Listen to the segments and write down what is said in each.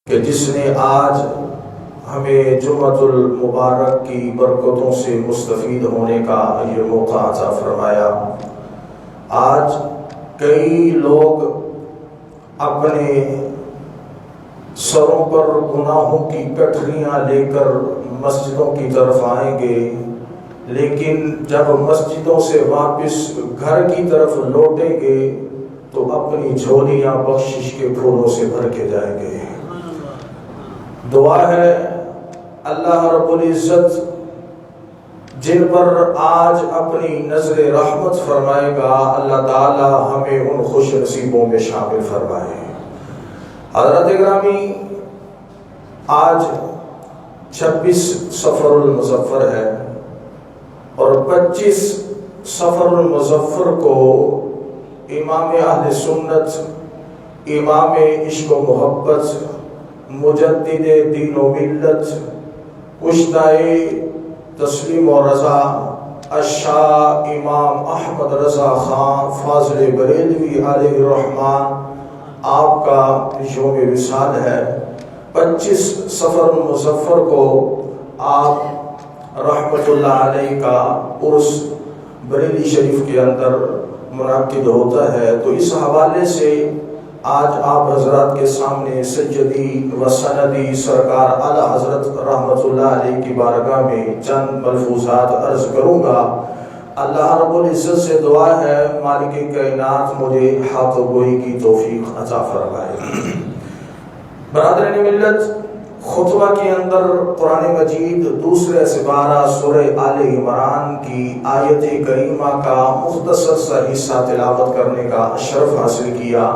کہ جس نے آج ہمیں جمعۃ المبارک کی برکتوں سے مستفید ہونے کا یہ موقع عطا فرمایا۔ آج کئی لوگ اپنے سروں پر گناہوں کی گٹھریاں لے کر مسجدوں کی طرف آئیں گے، لیکن جب مسجدوں سے واپس گھر کی طرف لوٹیں گے تو اپنی جھولیاں بخشش کے پھولوں سے بھر کے جائیں گے۔ دعا ہے اللہ رب العزت جن پر آج اپنی نظر رحمت فرمائے گا، اللہ تعالی ہمیں ان خوش نصیبوں میں شامل فرمائے۔ حضرت گرامی، آج 26 صفر المظفر ہے اور 25 صفر المظفر کو امام اہل سنت، امام عشق و محبت، مجدد دین و ملت، کشتۂ تسلیم و رضا الشاہ امام احمد رضا خان فاضل بریلوی علیہ الرحمن آپ کا یوم وصال ہے۔ 25 صفر المظفر کو آپ رحمت اللہ علیہ کا عرس بریلی شریف کے اندر منعقد ہوتا ہے، تو اس حوالے سے آج آپ حضرات کے سامنے سیدی و سندی سرکار اعلی حضرت رحمت اللہ علیہ کی بارگاہ میں چند ملفوظات عرض کروں گا۔ اللہ رب العزت سے دعا ہے مالک کائنات مجھے حق گوئی کی توفیق عطا فرمائے۔ برادران ملت، خطبہ کے اندر قرآن مجید دوسرے سپارہ سورہ آل عمران کی آیت کریمہ کا مختصر سا حصہ تلاوت کرنے کا شرف حاصل کیا۔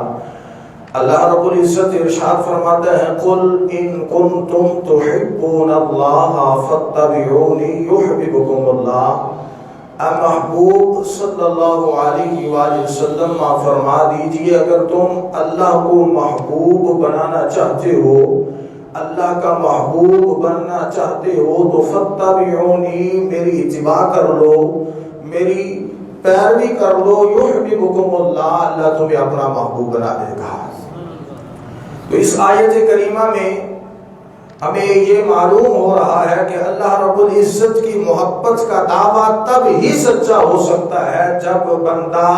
اللہ رب العزت ارشاد فرماتا ہے، قل ان کنتم تحبون اللہ فاتبعونی یحببکم اللہ۔ اے محبوب صلی اللہ علیہ وآلہ وسلم فرما دیجئے اگر تم اللہ کو محبوب بنانا چاہتے ہو، اللہ کا محبوب بننا چاہتے ہو تو فاتبعونی، میری اتباع کر لو، میری پیروی کر لو، یحببکم اللہ، اللہ تمہیں اپنا محبوب بنا دے گا۔ تو اس آیت کریمہ میں ہمیں یہ معلوم ہو رہا ہے کہ اللہ رب العزت کی محبت کا دعویٰ تب ہی سچا ہو سکتا ہے جب بندہ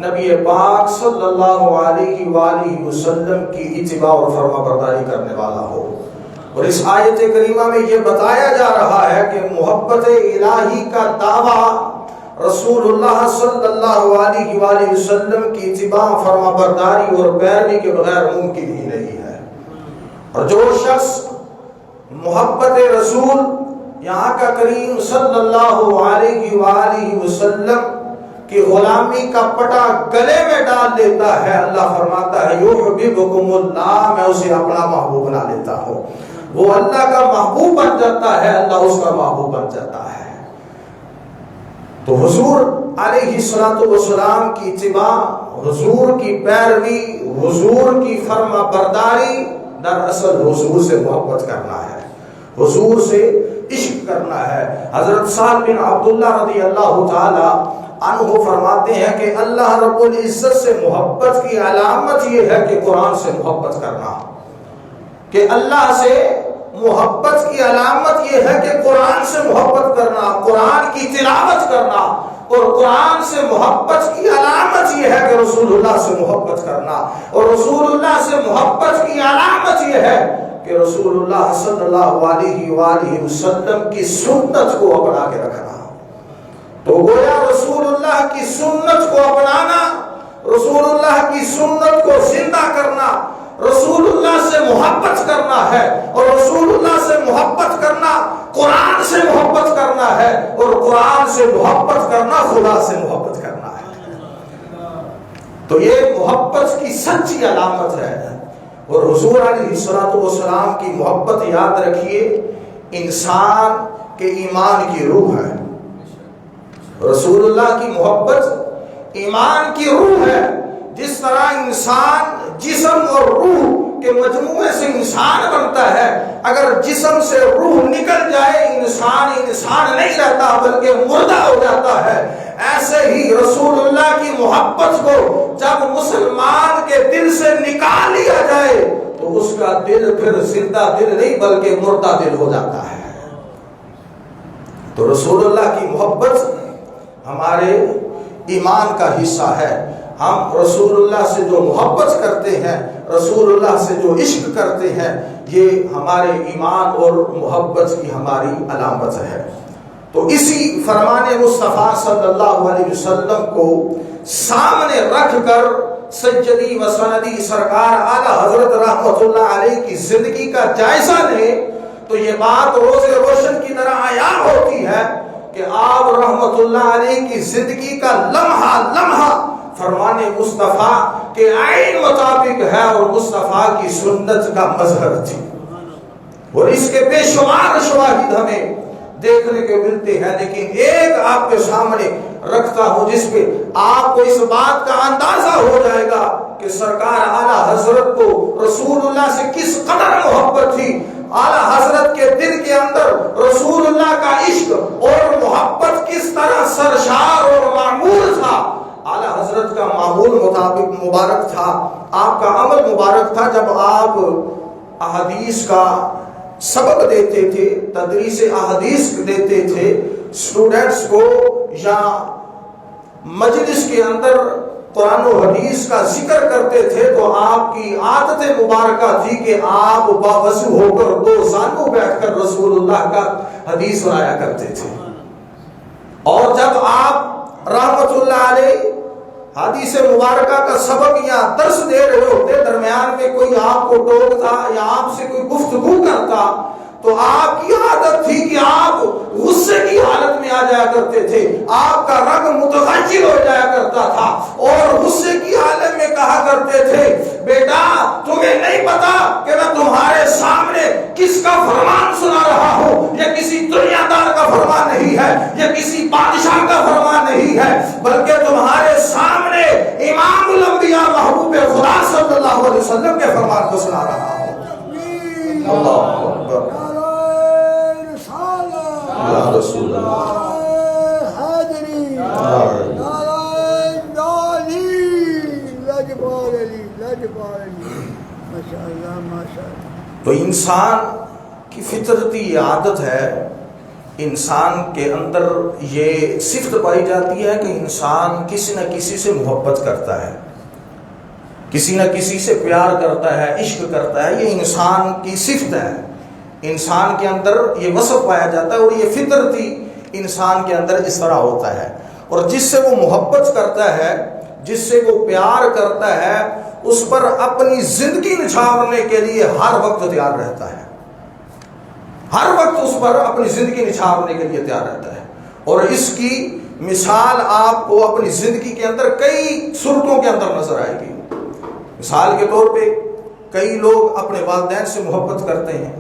نبی پاک صلی اللہ علیہ وآلہ وسلم کی اتباع اور فرما برداری کرنے والا ہو۔ اور اس آیت کریمہ میں یہ بتایا جا رہا ہے کہ محبت الہی کا دعویٰ رسول اللہ صلی اللہ علیہ وآلہ وسلم کی اتباع، فرما برداری اور پیروی کے بغیر ممکن ہی نہیں ہے۔ اور جو شخص محبت رسول یہاں کا کریم صلی اللہ علیہ وآلہ وسلم کی غلامی کا پٹا گلے میں ڈال لیتا ہے، اللہ فرماتا ہے یحببکم اللہ، میں اسے اپنا محبوب بنا لیتا ہوں۔ وہ اللہ کا محبوب بن جاتا ہے، اللہ اس کا محبوب بن جاتا ہے۔ تو حضور علیہ السلام کی اتباع، حضور کی پیروی، حضور کی فرما برداری دراصل حضور سے محبت کرنا ہے، حضور سے عشق کرنا ہے۔ حضرت سعد بن عبداللہ رضی اللہ تعالی عنہ فرماتے ہیں کہ اللہ رب العزت سے محبت کی علامت یہ ہے کہ قرآن سے محبت کرنا، کہ اللہ سے محبت کی علامت یہ ہے کہ قرآن سے محبت کرنا، قرآن کی تلاوت کرنا، اور قرآن سے محبت کی علامت یہ ہے کہ رسول اللہ سے محبت کرنا، اور رسول اللہ سے محبت کی علامت یہ ہے کہ رسول اللہ صلی اللہ علیہ وآلہ وسلم کی سنت کو اپنا کے رکھنا۔ تو گویا رسول اللہ کی سنت کو اپنانا، رسول اللہ کی سنت کو زندہ کرنا، رسول اللہ سے محبت کرنا ہے، اور رسول اللہ سے محبت کرنا قرآن سے محبت کرنا ہے، اور قرآن سے محبت کرنا خدا سے محبت کرنا ہے۔ تو یہ محبت کی سچی علامت ہے۔ اور حضور علیہ السلام کی محبت یاد رکھیے انسان کے ایمان کی روح ہے۔ رسول اللہ کی محبت ایمان کی روح ہے۔ جس طرح انسان جسم اور روح کے مجموعے سے انسان بنتا ہے، اگر جسم سے روح نکل جائے انسان نہیں رہتا بلکہ مردہ ہو جاتا ہے، ایسے ہی رسول اللہ کی محبت کو جب مسلمان کے دل سے نکال لیا جائے تو اس کا دل پھر زندہ دل نہیں بلکہ مردہ دل ہو جاتا ہے۔ تو رسول اللہ کی محبت ہمارے ایمان کا حصہ ہے۔ ہم رسول اللہ سے جو محبت کرتے ہیں، رسول اللہ سے جو عشق کرتے ہیں، یہ ہمارے ایمان اور محبت کی ہماری علامت ہے۔ تو اسی فرمان مصطفیٰ صلی اللہ علیہ وسلم کو سامنے رکھ کر سجدی و سندی سرکار اعلیٰ حضرت رحمت اللہ علیہ کی زندگی کا جائزہ لیں تو یہ بات روز روشن کی طرح عیاں ہوتی ہے کہ آپ رحمت اللہ علیہ کی زندگی کا لمحہ لمحہ فرمان مصطفیٰ کے عین مطابق ہے اور مصطفیٰ کی سنت کا مظہر تھی۔ اور اس کے بے شمار شواہد ہمیں دیکھنے کے ملتے ہیں، لیکن ایک آپ کے سامنے رکھتا ہوں جس پہ آپ کو اس بات کا اندازہ ہو جائے گا کہ سرکار اعلیٰ حضرت کو رسول اللہ سے کس قدر محبت تھی۔ اعلیٰ حضرت کے دل کے اندر رسول اللہ کا عشق اور محبت کس طرح سرشار اور معمول تھا۔ اعلیٰ حضرت کا معمول مطابق مبارک تھا، آپ کا عمل مبارک تھا۔ جب آپ احادیث کا سبق دیتے تھے، تدریس احادیث دیتے تھے اسٹوڈنٹس کو، یا مجلس کے اندر قرآن و حدیث کا ذکر کرتے تھے، تو آپ کی عادت مبارکہ تھی کہ آپ باوضو ہو کر دو زانوں بیٹھ کر رسول اللہ کا حدیث سنایا کرتے تھے۔ اور جب آپ رحمت اللہ علیہ حدیث مبارکہ کا سبق یا درس دے رہے ہوتے، درمیان میں کوئی آپ کو ٹوکتا یا آپ سے کوئی گفتگو کرتا، تو آپ کی عادت تھی کہ آپ غصے کی حالت میں آ جایا کرتے تھے، آپ کا رنگ متغیر ہو جایا کرتا تھا اور غصے کی حالت میں کہا کرتے تھے، بیٹا تمہیں نہیں پتا کہ میں تمہارے سامنے کس کا فرمان سنا رہا ہوں؟ یہ کسی دنیا دار کا فرمان نہیں ہے، یہ کسی بادشاہ کا فرمان نہیں ہے، بلکہ تمہارے سامنے امام الانبیاء محبوب خدا صلی اللہ علیہ وسلم کے فرمان کو سنا رہا ہوں۔ اللہ اکبر، یا رسول اللہ، حاضری تو انسان کی فطرتی عادت ہے، انسان کے اندر یہ صفت پائی جاتی ہے کہ انسان کسی نہ کسی سے محبت کرتا ہے، کسی نہ کسی سے پیار کرتا ہے، عشق کرتا ہے۔ یہ انسان کی صفت ہے، انسان کے اندر یہ وصف پایا جاتا ہے، اور یہ فطرتی انسان کے اندر اس طرح ہوتا ہے۔ اور جس سے وہ محبت کرتا ہے، جس سے وہ پیار کرتا ہے، اس پر اپنی زندگی نچھاورنے کے لیے ہر وقت تیار رہتا ہے، ہر وقت اس پر اپنی زندگی نچھاورنے کے لیے تیار رہتا ہے۔ اور اس کی مثال آپ کو اپنی زندگی کے اندر کئی صورتوں کے اندر نظر آئے گی۔ مثال کے طور پہ کئی لوگ اپنے والدین سے محبت کرتے ہیں،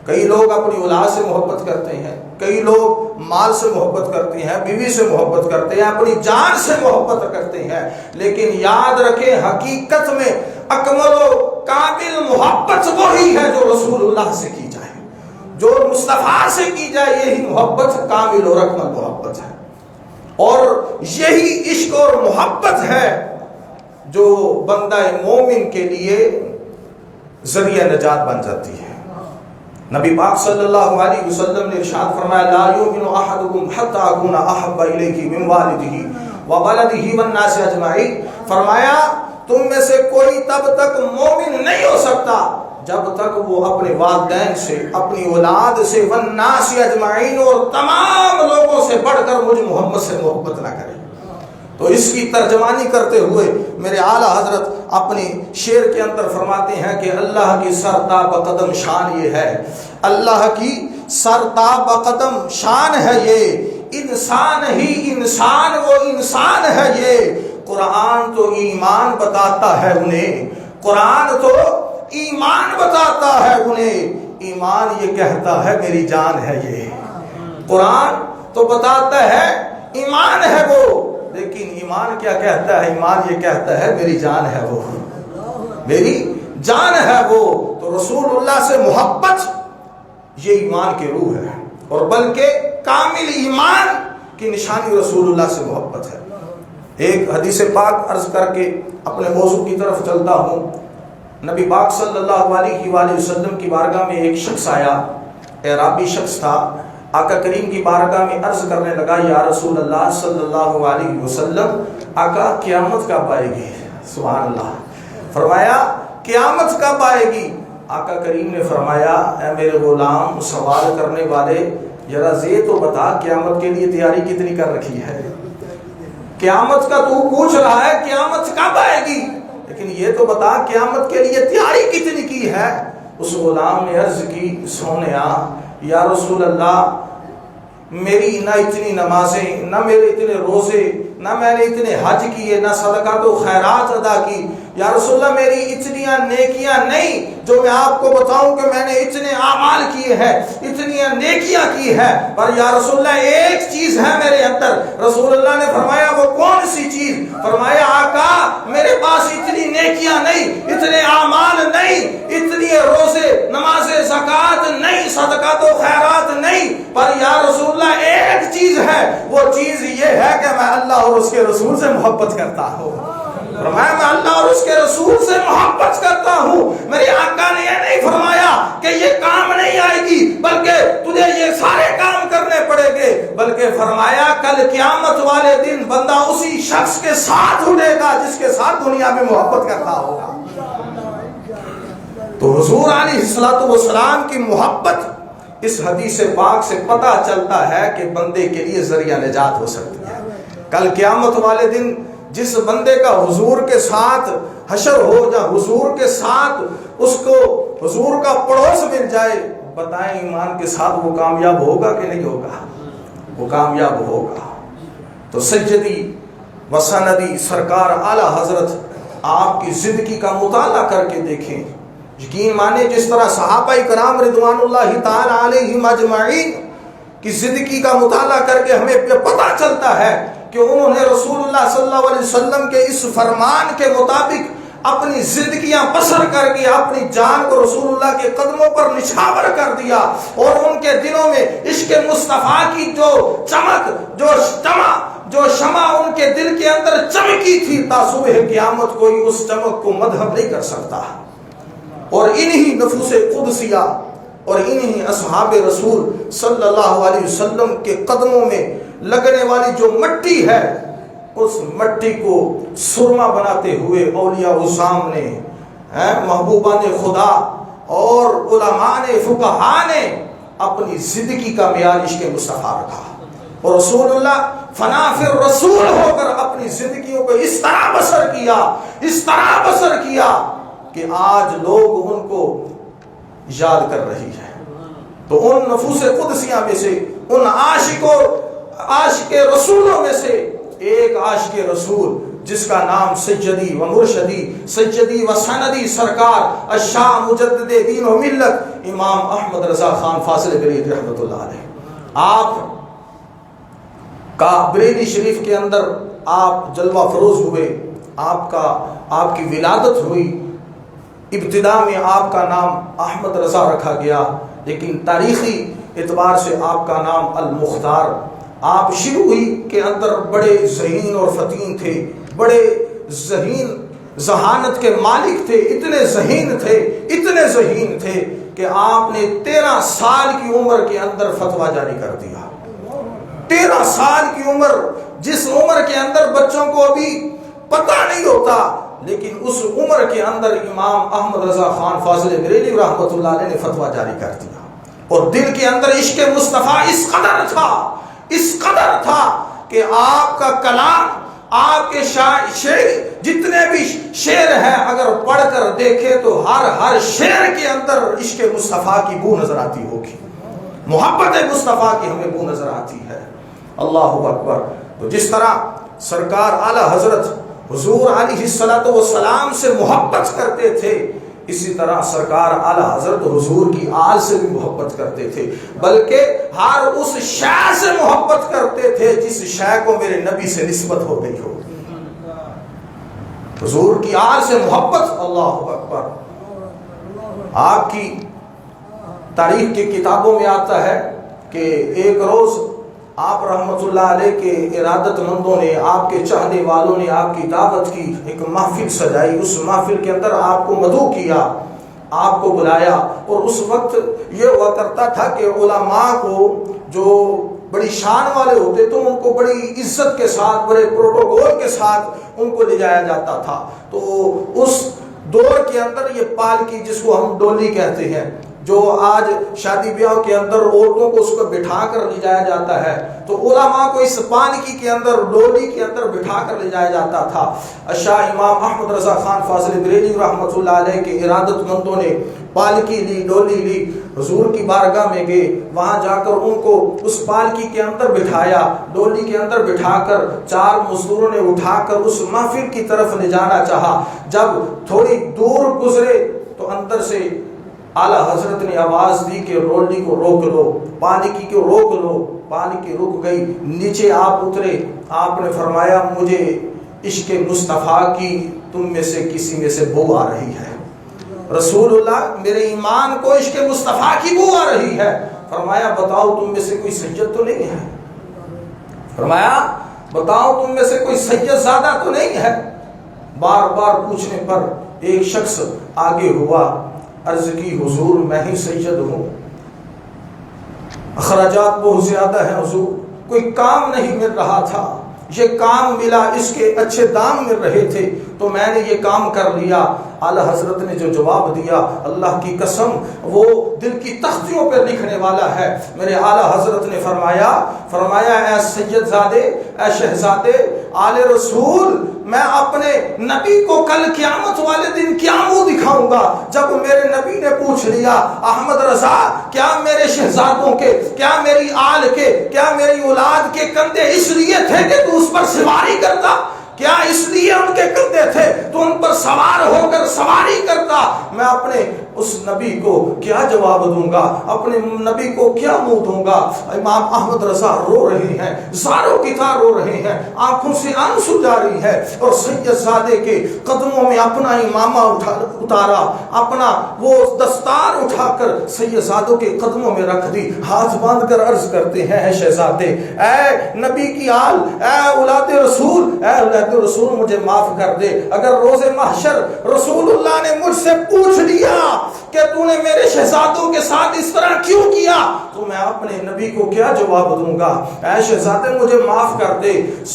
کئی لوگ اپنی اولاد سے محبت کرتے ہیں، کئی لوگ مال سے محبت کرتے ہیں، بیوی سے محبت کرتے ہیں، اپنی جان سے محبت کرتے ہیں، لیکن یاد رکھیں حقیقت میں اکمل و کامل محبت وہی ہے جو رسول اللہ سے کی جائے، جو مصطفیٰ سے کی جائے، یہی محبت کامل اور اکمل محبت ہے۔ اور یہی عشق اور محبت ہے جو بندہ مومن کے لیے ذریعہ نجات بن جاتی ہے۔ نبی پاک صلی اللہ علیہ وسلم نے ارشاد فرمایا، لا یؤمن احدکم حتی اکون احب الیہ من والدہ وولدہ والناس اجمعین، فرمایا تم میں سے کوئی تب تک مومن نہیں ہو سکتا جب تک وہ اپنے والدین سے، اپنی اولاد سے، والناس اجمعین، اور تمام لوگوں سے بڑھ کر مجھ محمد سے محبت نہ کرے۔ تو اس کی ترجمانی کرتے ہوئے میرے اعلیٰ حضرت اپنی شعر کے اندر فرماتے ہیں کہ اللہ کی سرتاب قدم شان یہ ہے، اللہ کی سرتاب قدم شان ہے یہ، انسان ہی انسان وہ انسان ہے یہ، قرآن تو ایمان بتاتا ہے انہیں، قرآن تو ایمان بتاتا ہے انہیں، ایمان یہ کہتا ہے میری جان ہے یہ، قرآن تو بتاتا ہے ایمان ہے وہ، لیکن ایمان کیا کہتا ہے؟ ایمان یہ کہتا ہے میری جان ہے وہ، میری جان ہے وہ۔ تو رسول اللہ سے محبت یہ ایمان کی روح ہے، اور بلکہ کامل ایمان کی نشانی رسول اللہ سے محبت ہے۔ ایک حدیث پاک عرض کر کے اپنے موضوع کی طرف چلتا ہوں۔ نبی پاک صلی اللہ علیہ وآلہ وسلم کی بارگاہ میں ایک شخص آیا، اعرابی شخص تھا، آقا کریم کی بارگاہ میں عرض کرنے لگا، یا رسول اللہ صلی اللہ علیہ وسلم، آقا قیامت کب آئے گی؟ سبحان اللہ۔ فرمایا قیامت کب آئے گی؟ آقا کریم نے فرمایا، اے میرے غلام سوال کرنے والے، ذرا یہ تو بتا قیامت کے لیے تیاری کتنی کر رکھی ہے؟ قیامت کا تو پوچھ رہا ہے قیامت کب آئے گی، لیکن یہ تو بتا قیامت کے لیے تیاری کتنی کی ہے؟ اس غلام نے عرض کی، سونیا یا رسول اللہ، میری نہ اتنی نمازیں، نہ میرے اتنے روزے، نہ میں نے اتنے حج کیے، نہ صدقات و خیرات ادا کی، یا رسول اللہ میری اتنی نیکیاں نہیں جو میں آپ کو بتاؤں کہ میں نے اتنے اعمال کیے ہیں، اتنی نیکیاں کی ہے، پر یا رسول اللہ ایک چیز ہے میرے اندر۔ رسول اللہ نے فرمایا وہ کون سی چیز؟ فرمایا آقا میرے پاس اتنی نیکیاں نہیں، اتنے اعمال نہیں، اتنی روزے، نماز، زکوٰۃ نہیں، صدقات و خیرات نہیں، پر یا رسول اللہ ایک چیز ہے، وہ چیز یہ ہے کہ میں اللہ اور اس کے رسول سے محبت کرتا ہوں۔ فرمایا میں اللہ اور اس کے رسول سے محبت کرتا ہوں۔ میرے آقا نے یہ نہیں فرمایا کہ یہ کام نہیں آئے گی بلکہ تجھے یہ سارے کام کرنے پڑیں گے، بلکہ فرمایا کل قیامت والے دن بندہ اسی شخص کے ساتھ اٹھے گا جس کے ساتھ دنیا میں محبت کرتا ہوگا۔ تو حضور علیہ الصلوۃ والسلام کی محبت اس حدیث پاک سے پتہ چلتا ہے کہ بندے کے لیے ذریعہ نجات ہو سکتی ہے۔ کل قیامت والے دن جس بندے کا حضور کے ساتھ حشر ہو یا حضور کے ساتھ اس کو حضور کا پڑوس مل جائے، بتائیں ایمان کے ساتھ وہ کامیاب ہوگا کہ نہیں ہوگا؟ وہ کامیاب ہوگا۔ تو سیدی و سندی سرکار اعلی حضرت آپ کی زندگی کا مطالعہ کر کے دیکھیں، یقین مانے جس طرح صحابہ کرام رضوان اللہ تعالی علیہم اجمعین کی زندگی کا مطالعہ کر کے ہمیں پتہ چلتا ہے کہ انہوں نے رسول اللہ صلی اللہ علیہ وسلم کے اس فرمان کے مطابق اپنی زندگیاں بسر کر کے اپنی جان کو رسول اللہ کے قدموں پر نچھاور کر دیا، اور ان کے دلوں میں عشق مصطفیٰ کی جو چمک، جو شمع ان کے دل کے اندر چمکی تھی، تا صبح قیامت کوئی اس چمک کو مدھم نہیں کر سکتا۔ اور انہی نفوس قدسیہ اور انہی اصحاب رسول صلی اللہ علیہ وسلم کے قدموں میں لگنے والی جو مٹی ہے، اس مٹی کو سرما بناتے ہوئے اولیاء العظام نے، محبوبان خدا اور علماء نے، فقہاء نے اپنی زندگی کا معیار عشق مصطفیٰ رکھا، اور رسول اللہ فنا فی الرسول ہو کر اپنی زندگیوں کو اس طرح بسر کیا کہ آج لوگ ان کو یاد کر رہی ہے۔ تو ان نفوس قدسیہ میں سے، ان عاشق رسولوں میں سے ایک عاشق رسول جس کا نام سیدی و مرشدی، سیدی و سندی سرکار الشاہ مجدد دین و ملت امام احمد رضا خان فاضل بریلوی رحمۃ اللہ علیہ، آپ کا بریلی شریف کے اندر آپ جلوہ فروز ہوئے، آپ کی ولادت ہوئی، ابتدا میں آپ کا نام احمد رضا رکھا گیا، لیکن تاریخی اعتبار سے آپ کا نام المختار۔ آپ شروعی کے اندر بڑے ذہین اور فتین تھے، بڑے ذہانت کے مالک تھے، اتنے ذہین تھے کہ آپ نے 13 سال کی عمر کے اندر فتویٰ جاری کر دیا۔ 13 سال کی عمر، جس عمر کے اندر بچوں کو ابھی پتہ نہیں ہوتا، لیکن اس عمر کے اندر امام احمد رضا خان فاضل بریلوی رحمۃ اللہ علیہ نے فتویٰ جاری کر دیا، اور دل کے اندر عشق مصطفیٰ اس قدر تھا کہ آپ کا کلام، آپ کے شعر، جتنے بھی شعر ہیں اگر پڑھ کر دیکھے تو ہر شعر کے اندر عشق مصطفیٰ کی بو نظر آتی ہوگی، محبت مصطفیٰ کی ہمیں بو نظر آتی ہے۔ اللہ اکبر۔ تو جس طرح سرکار اعلی حضرت حضور علیہ الصلوۃ والسلام سے محبت کرتے تھے، اسی طرح سرکار اعلی حضرت حضور کی آل سے بھی محبت کرتے تھے، بلکہ ہر اس شے سے محبت کرتے تھے جس شے کو میرے نبی سے نسبت ہو گئی ہو۔ حضور کی آل سے محبت، اللہ اکبر۔ آپ کی تاریخ کی کتابوں میں آتا ہے کہ ایک روز آپ رحمت اللہ علیہ کے ارادت مندوں نے، آپ کے چاہنے والوں نے آپ کی دعوت کی، ایک محفل سجائی، اس محفل کے اندر آپ کو مدعو کیا، آپ کو بلایا. اور اس وقت یہ ہوا کرتا تھا کہ علماء کو جو بڑی شان والے ہوتے تو ان کو بڑی عزت کے ساتھ، بڑے پروٹوکول کے ساتھ ان کو لے جایا جاتا تھا. تو اس دور کے اندر یہ پالکی، جس کو ہم ڈولی کہتے ہیں، جو آج شادی بیاہ کے اندر عورتوں کو اس کو بٹھا کر لے جایا جاتا ہے، تو علماء کو اس پالکی کے اندر، ڈولی کے اندر بٹھا کر لے جایا جاتا تھا. شاہ امام احمد رضا خان فاضل بریلوی رحمۃ اللہ علیہ کے ارادت مندوں نے پالکی لی، ڈولی لی، حضور کی بارگاہ میں گئے، وہاں جا کر ان کو اس پالکی کے اندر بٹھایا، ڈولی کے اندر بٹھا کر 4 مزدوروں نے اٹھا کر اس محفل کی طرف لے جانا چاہا. جب تھوڑی دور گزرے تو اندر سے اعلیٰ حضرت نے آواز دی کہ ڈولی کو روک لو، پالکی کو روک لو. پالکی رک گئی، نیچے آپ اترے. آپ نے فرمایا مجھے عشق مصطفیٰ کی تم میں سے کسی میں سے بو آ رہی ہے. رسول اللہ، میرے ایمان کو عشق مصطفیٰ کی بو آ رہی ہے. فرمایا بتاؤ تم میں سے کوئی سید تو نہیں ہے؟ فرمایا بتاؤ تم میں سے کوئی سید زادہ تو نہیں ہے؟ بار بار پوچھنے پر ایک شخص آگے ہوا، عرض کی حضور میں ہی سید ہوں، اخراجات بہت زیادہ ہیں حضور، کوئی کام نہیں مل رہا تھا، یہ کام ملا، اس کے اچھے دام مل رہے تھے تو میں نے یہ کام کر لیا. اعلیٰ حضرت نے جو جواب دیا، اللہ کی قسم وہ دل کی تختیوں پر لکھنے والا ہے. میرے اعلیٰ حضرت نے فرمایا اے سید زادے، اے شہزادے آل رسول، میں اپنے نبی کو کل قیامت والے دن کیا منہ دکھاؤں گا؟ جب میرے نبی نے پوچھ لیا احمد رضا، کیا میرے شہزادوں کے، کیا میری آل کے، کیا میری اولاد کے کندھے اس لیے تھے کہ تو اس پر سواری کرتا؟ کیا اس لیے ان کے کندھے تھے تو ان پر سوار ہو کر سواری کرتا؟ میں اپنے اس نبی کو کیا جواب دوں گا، اپنے نبی کو کیا منہ دوں گا؟ امام احمد رضا رو رہے ہیں، زاروں کی طرح رو رہے ہیں، آنکھوں سے آنسو جاری ہے، اور سید زادے کے قدموں میں اپنا امامہ اتارا، اپنا وہ دستار اٹھا کر سید زادوں کے قدموں میں رکھ دی، ہاتھ باندھ کر عرض کرتے ہیں اے شہزادے، اے نبی کی آل، اے اولاد رسول، اے اولاد رسول مجھے معاف کر دے. اگر روز محشر رسول اللہ نے مجھ سے پوچھ لیا کہ تو نے میرے شہزادوں کے ساتھ اس طرح کیوں کیا تو میں اپنے نبی کو کیا جواب دوں گا؟ اے شہزادے مجھے معاف کر دے.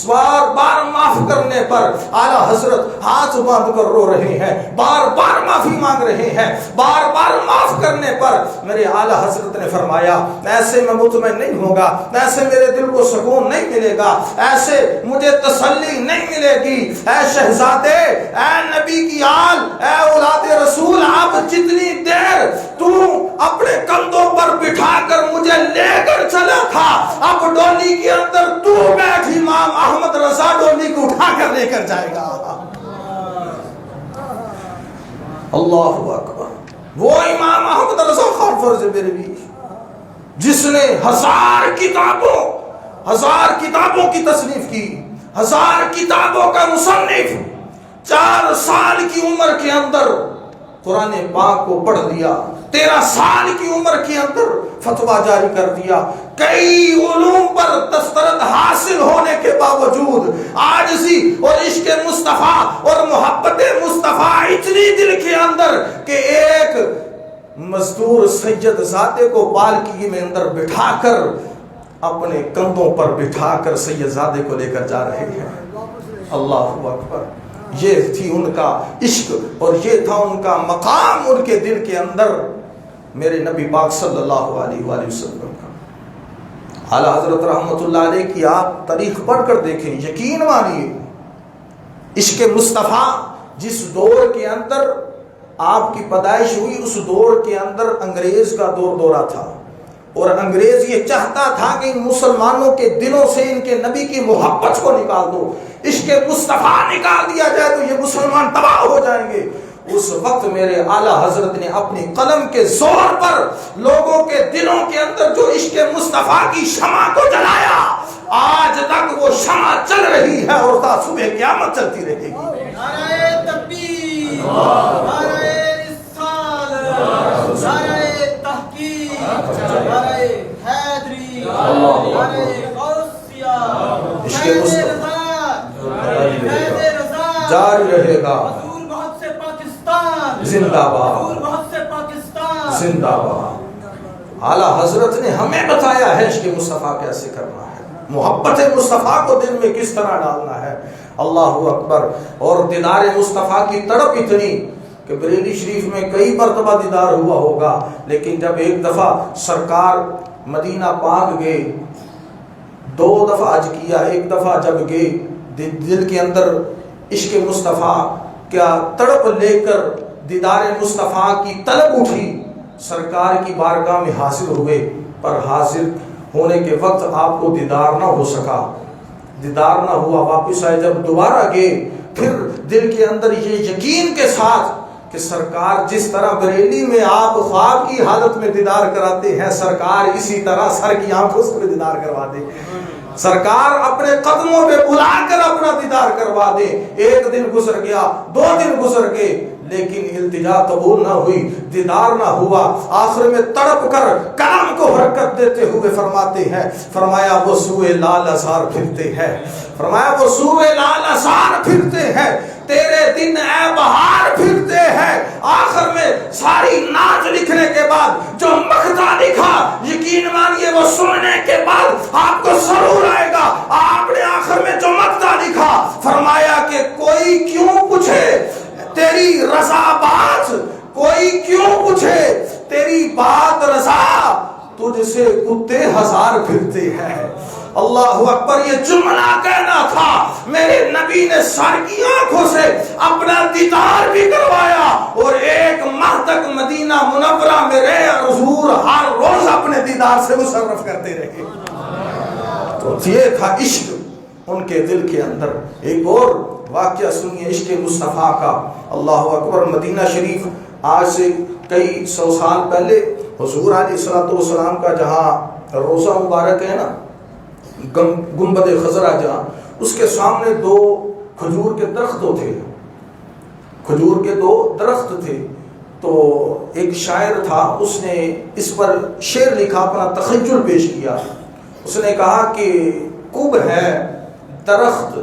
بار بار معاف کرنے پر اعلیٰ حضرت ہاتھ باندھ کر رو رہے ہیں، بار بار معافی مانگ رہے ہیں. بار بار معاف کرنے پر میرے اعلیٰ حضرت نے فرمایا ایسے میں مطمئن نہیں ہوگا، ایسے میرے دل کو سکون نہیں ملے گا، ایسے مجھے تسلی نہیں ملے گی. اے شہزادے، اے نبی کی آل، اے اولاد رسول، آپ جتنی دیر تو اپنے کندھوں پر بٹھا کر مجھے لے کر چلا تھا، اب ڈولی کے اندر تو بیٹھ، امام احمد رضا ڈولی کو اٹھا کر لے کر جائے گا. اللہ اکبر. وہ امام احمد رضا خان فرز بریلوی جس نے 1000 کتابوں کی تصنیف کی، 1000 کتابوں کا مصنف، 4 سال کی عمر کے اندر قرآن پاک کو پڑھ لیا، 13 سال کی عمر کے اندر فتویٰ جاری کر دیا، کئی علوم پر دسترد حاصل ہونے کے باوجود عاجزی اور عشق مصطفیٰ اور محبت مصطفیٰ اتنی دل کے اندر کہ ایک مزدور سید زادے کو پالکی میں اندر بٹھا کر اپنے کندھوں پر بٹھا کر سید زادے کو لے کر جا رہے ہیں. اللہ اکبر. یہ تھی ان کا عشق اور یہ تھا ان کا مقام ان کے دل کے اندر میرے نبی پاک صلی اللہ علیہ وآلہ وسلم کا. اعلیٰ حضرت رحمت اللہ علیہ کی آپ تاریخ پڑھ کر دیکھیں، یقین مانیے عشق مصطفیٰ جس دور کے اندر آپ کی پیدائش ہوئی اس دور کے اندر انگریز کا دورہ تھا، اور انگریز یہ چاہتا تھا کہ ان مسلمانوں کے دلوں سے ان کے نبی کی محبت کو نکال دو، عشق مصطفیٰ نکال دیا جائے تو یہ مسلمان تباہ ہو جائیں گے. اس وقت میرے اعلیٰ حضرت نے اپنی قلم کے زور پر لوگوں کے دلوں کے اندر جو عشق مصطفیٰ کی شمع کو جلایا، آج تک وہ شمع چل رہی ہے اور تا صبح قیامت چلتی رہے گی. نعرہ تکبیر، نعرہ رسالت، نعرہ تحقیق، نعرہ حیدری، نعرہ مصطفیٰ جاری رہے گا. زندہ باد زندہ باد. اعلیٰ حضرت نے ہمیں بتایا ہے عشق مصطفیٰ کیسے کرنا ہے، محبت مصطفیٰ کو دل میں کس طرح ڈالنا ہے. اللہ اکبر. اور دیدار مصطفیٰ کی تڑپ اتنی کہ بریلی شریف میں کئی مرتبہ دیدار ہوا ہوگا، لیکن جب ایک دفعہ سرکار مدینہ پاک گئے، 2 دفعہ حج کیا، ایک دفعہ جب گئے دل کے اندر عشق مصطفیٰ کیا تڑپ لے کر دیدار مصطفیٰ کی طلب اٹھی، سرکار کی بارگاہ میں حاضر ہوئے، پر حاضر ہونے کے وقت آپ کو دیدار نہ ہو سکا، دیدار نہ ہوا. واپس آئے جب دوبارہ گئے، پھر دل کے اندر یہ یقین کے ساتھ کہ سرکار جس طرح بریلی میں آپ خواب کی حالت میں دیدار کراتے ہیں، سرکار اسی طرح سر کی آنکھوں سے دیدار کروا دے، سرکار اپنے قدموں پہ بلا کر اپنا دیدار کروا دے. 1 دن گزر گیا، 2 دن گزر گئے، لیکن التجا قبول نہ ہوئی، دیدار نہ ہوا. آخر میں تڑپ کر کلام کو حرکت دیتے ہوئے فرماتے ہیں، فرمایا وہ سوئے لال ازار پھرتے ہیں، فرمایا وہ سوئے لال ازار پھرتے ہیں، تیرے دن اے بہار پھرتے ہیں. آخر میں ساری نعت لکھنے کے بعد جو مقطع لکھا، یقین مانیے وہ سننے کے بعد آپ کو سرور آئے گا. آپ نے آخر میں جو مقطع لکھا، فرمایا کہ کوئی کیوں پوچھے تیری رضا بات، کوئی کیوں پوچھے تیری بات رضا، تجھ سے کتے 1000 پھرتے ہیں. اللہ اکبر. یہ جملہ کہنا تھا، میرے نبی نے سر کی آنکھوں سے اپنا دیدار بھی کروایا، اور 1 ماہ تک مدینہ منورہ میں رہے حضور ہر روز اپنے دیدار سے مصرف کرتے رہے. تو یہ تھا عشق ان کے دل کے اندر. ایک اور واقعہ سنیے عشق مصطفیٰ کا. اللہ اکبر. مدینہ شریف آج سے کئی 100 سال پہلے حضور علیہ السلام کا جہاں روضہ مبارک ہے نا، گنبد خضرا، جہاں اس کے سامنے 2 کھجور کے درخت تھے، کھجور کے 2 درخت تھے. تو ایک شاعر تھا، اس نے اس پر شعر لکھا، اپنا تخیل پیش کیا. اس نے کہا کہ کب ہے درخت،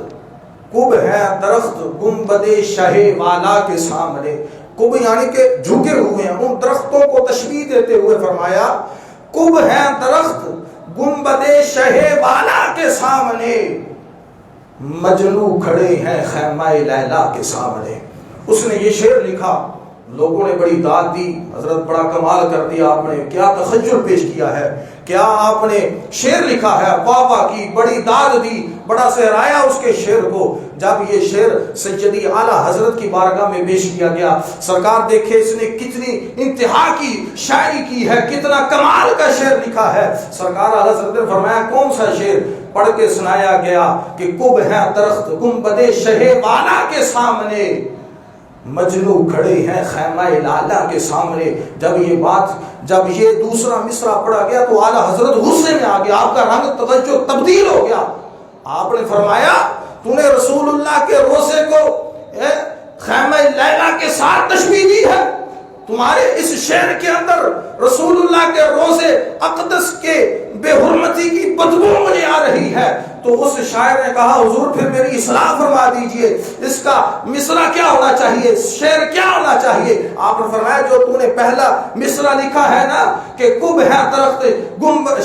کب ہے درخت گنبد شہ والا کے سامنے. کب یعنی کہ جھکے ہوئے ہیں، ان درختوں کو تشبیہ دیتے ہوئے فرمایا کب ہے درخت گنبد شہ والا کے سامنے، مجنو کھڑے ہیں خیمہ لیلا کے سامنے. اس نے یہ شعر لکھا، لوگوں نے بڑی داد دی. حضرت بڑا کمال کر دیا، آپ نے کیا تخیل پیش کیا ہے، کیا آپ نے شعر لکھا ہے، واہ واہ کی، بڑی داد دی، بڑا سہرایا اس کے شعر کو. جب یہ شعر سیدی اعلیٰ حضرت کی بارگاہ میں پیش کیا گیا، سرکار دیکھے اس نے کتنی انتہا کی شاعری کی ہے، کتنا کمال کا شعر لکھا ہے. سرکار اعلیٰ حضرت نے فرمایا کون سا شعر؟ پڑھ کے سنایا گیا کہ کب ہے درخت گنبد شہ والا کے سامنے، مجنو کھڑے ہیں خیمہ لالا کے سامنے. جب یہ دوسرا مصرع پڑھا گیا تو اعلیٰ حضرت غصے میں آ گیا، آپ کا رنگ توجہ تبدیل ہو گیا. آپ نے فرمایا تو نے رسول اللہ کے روزے کو خیمہ لیلا کے ساتھ تشبیہ دی ہے، تمہارے اس شعر کے اندر رسول اللہ کے روزے اقدس کے بے حرمتی کی بدبو مجھے آ رہی ہے. تو اس شاعر نے کہا حضور پھر میری اصلاح فرما دیجئے، اس کا مصرع کیا ہونا چاہیے، شعر کیا ہونا چاہیے؟ آپ نے فرمایا جو تو نے پہلا مصرع لکھا ہے نا کہ کب ہے درخت گنبد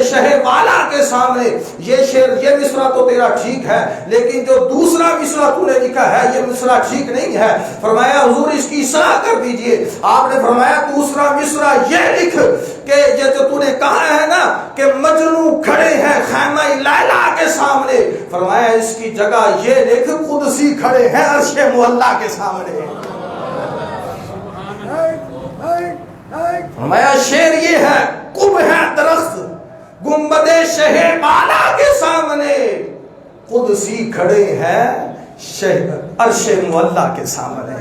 شہ والا کے سامنے، یہ شعر یہ مصرع تو تیرا ٹھیک ہے، لیکن جو دوسرا مصرع تو نے لکھا ہے یہ مصرع ٹھیک نہیں ہے. فرمایا حضور اس کی اصلاح کر دیجئے. آپ نے فرمایا دوسرا مصرع یہ لکھ کہ یہ جو تو نے کہا ہے نا کہ مجنو کھڑے ہیں خیمہ لیلا کے سامنے، فرمایا اس کی جگہ یہ لکھ قدسی کھڑے ہیں عرش معلیٰ کے سامنے. فرمایا شعر یہ ہے کب ہے درخت گنبد شہ والا کے سامنے، قدسی کھڑے ہیں عرش معلیٰ کے سامنے.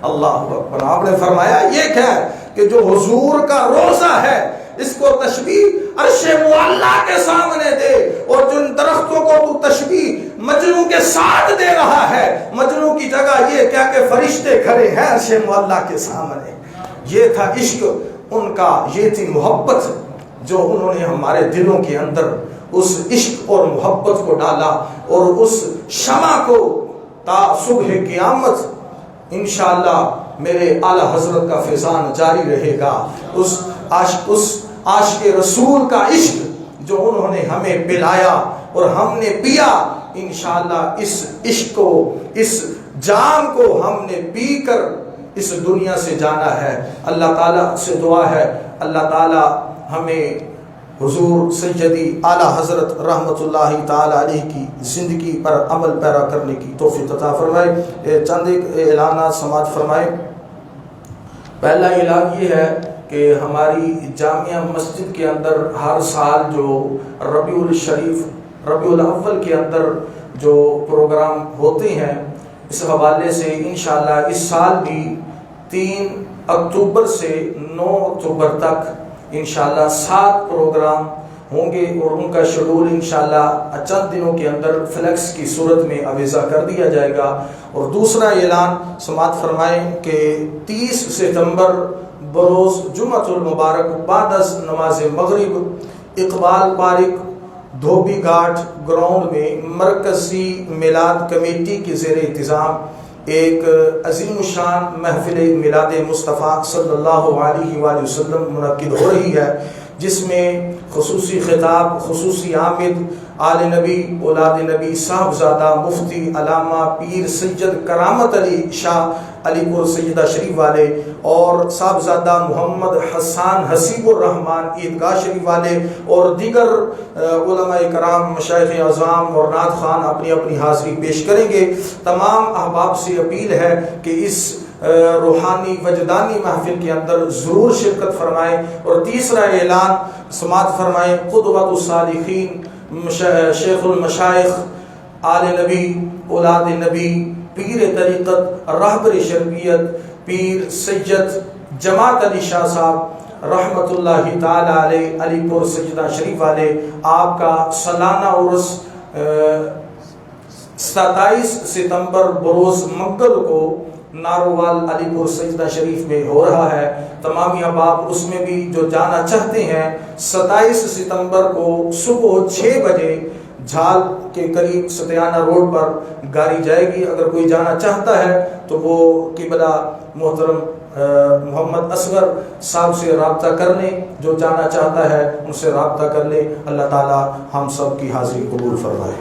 اللہ اکبر. آپ نے فرمایا یہ کیا کہ جو حضور کا روزہ ہے اس کو تشبیہ عرش معلیٰ کے سامنے دے، اور جن درختوں کو تو تشبیہ مجنو کے ساتھ دے رہا ہے، مجنو کی جگہ یہ کیا کہ فرشتے کھڑے ہیں عرش معلیٰ کے سامنے. یہ تھا عشق ان کا، یہ تھی محبت جو انہوں نے ہمارے دلوں کے اندر اس عشق اور محبت کو ڈالا اور اس شمع کو تا صبح قیامت انشاءاللہ میرے اعلیٰ حضرت کا فیضان جاری رہے گا. اس عاشق رسول کا عشق جو انہوں نے ہمیں پلایا اور ہم نے پیا، انشاءاللہ اس عشق کو، اس جام کو ہم نے پی کر اس دنیا سے جانا ہے. اللہ تعالیٰ سے دعا ہے اللہ تعالیٰ ہمیں حضور سیدی اعلیٰ حضرت رحمت اللہ تعالیٰ علیہ کی زندگی پر عمل پیرا کرنے کی توفیق عطا فرمائے. چند ایک اعلانات سماعت فرمائے. پہلا اعلان یہ ہے کہ ہماری جامعہ مسجد کے اندر ہر سال جو ربیع ربیع الاول کے اندر جو پروگرام ہوتے ہیں، اس حوالے سے انشاءاللہ اس سال بھی 3 اکتوبر سے 9 اکتوبر تک انشاءاللہ 7 پروگرام ہوں گے اور ان کا شیڈول انشاءاللہ چند دنوں کے اندر فلیکس کی صورت میں آویزہ کر دیا جائے گا. اور دوسرا اعلان سماعت فرمائیں کہ 30 ستمبر بروز جمعۃ المبارک بعد از نماز مغرب اقبال پارک دھوبی گھاٹ گراؤنڈ میں مرکزی میلاد کمیٹی کے زیر انتظام ایک عظیم الشان محفل میلاد مصطفیٰ صلی اللہ علیہ وآلہ وسلم منعقد ہو رہی ہے، جس میں خصوصی خطاب خصوصی آمد آل نبی اولاد نبی صاحبزادہ مفتی علامہ پیر سید کرامت علی شاہ علی پور سیدہ شریف والے اور صاحبزادہ محمد حسان حسیب الرحمان عیدگاہ شریف والے اور دیگر علماء کرام مشائخ اعظام اور نعت خوان اپنی اپنی حاضری پیش کریں گے. تمام احباب سے اپیل ہے کہ اس روحانی وجدانی محفل کے اندر ضرور شرکت فرمائیں. اور تیسرا اعلان سماعت فرمائیں. قدوۃ الصالحین شیخ المشائخ آل نبی اولاد نبی پیر طریقت رہبر شرعیت پیر سید جماعت علی شاہ صاحب رحمت اللہ تعالی علیہ علی پور سجدہ شریف والے، آپ کا سالانہ عرس 27 ستمبر بروز منگل کو ناروال علی پور سجدہ شریف میں ہو رہا ہے. تمامی احباب اس میں بھی جو جانا چاہتے ہیں 27 ستمبر کو صبح 6 بجے جھال کے قریب ستیانہ روڈ پر گاڑی جائے گی. اگر کوئی جانا چاہتا ہے تو وہ قبلہ محترم محمد اصغر صاحب سے رابطہ کر لیں، جو جانا چاہتا ہے ان سے رابطہ کر لیں. اللہ تعالی ہم سب کی حاضری قبول فرمائے.